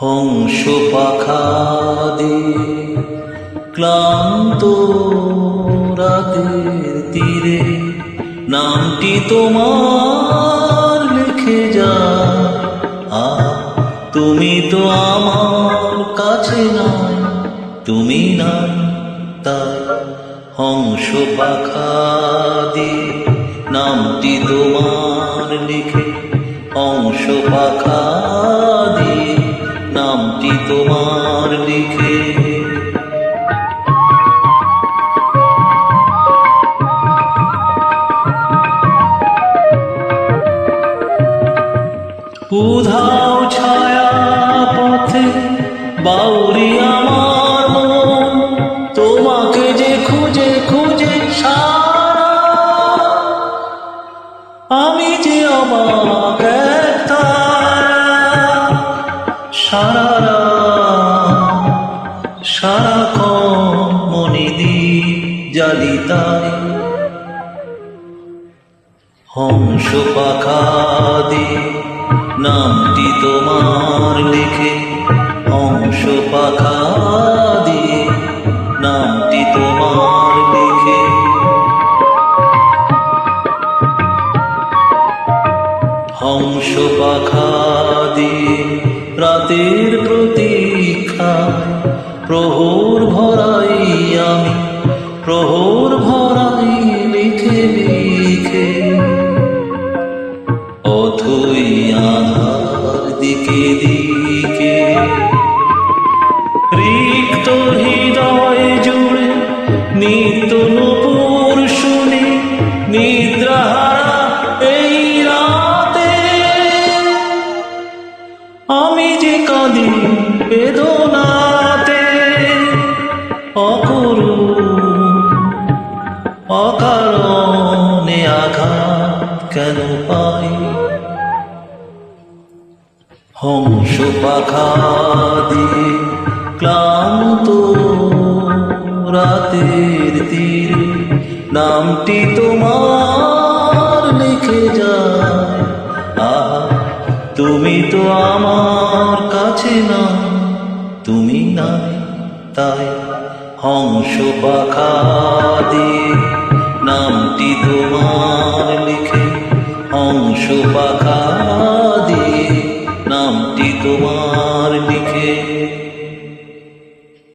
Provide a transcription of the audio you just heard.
হংস পাখা দিয়ে ক্লান্ত রাতের তীরে নামটি তোমার লিখে যায়। তুমি তো আমার কাছে নাই, তুমি নাই তাই হংস পাখা দিয়ে নামটি তোমার লিখে, হংস পাখা দিয়ে নামটি তোমার লিখে। উধাও ছায়া পথে বাউরি আমার মন, তোমাকে যে খুঁজে খুঁজে সারা, আমি যে অবাক এক তারা, সারাক্ষণ মনিদ্বীপ জ্বালি তাই হংস পাখা দিয়ে নামটি তোমার লিখে, হংস পাখা দিয়ে নামটি তোমার লিখে। হংস পাখা দিয়ে রাতের প্রতীক্ষায় প্রহর ভরাই আমি, প্রহর ভরাই লিখে লিখে। অথই আধার দিকে দিকে রিক্ত হৃদয় জুড়ে নিত্য নূপুর শুনি, নিদ্রাহারা এই রাতে আমি যে কাঁদি বেদনাতে। অকারণে আঘাত কেন পাই, হংস পাখা দিয়ে ক্লান্ত রাতের তীরে নামটি তোমার লিখে যায়। তুমি তো আমার কাছে না, তুমি নাই তাই হংস পাখা দিয়ে নামটি তোমার লিখে, হংস পাখা দিয়ে নামটি তোমার লিখে।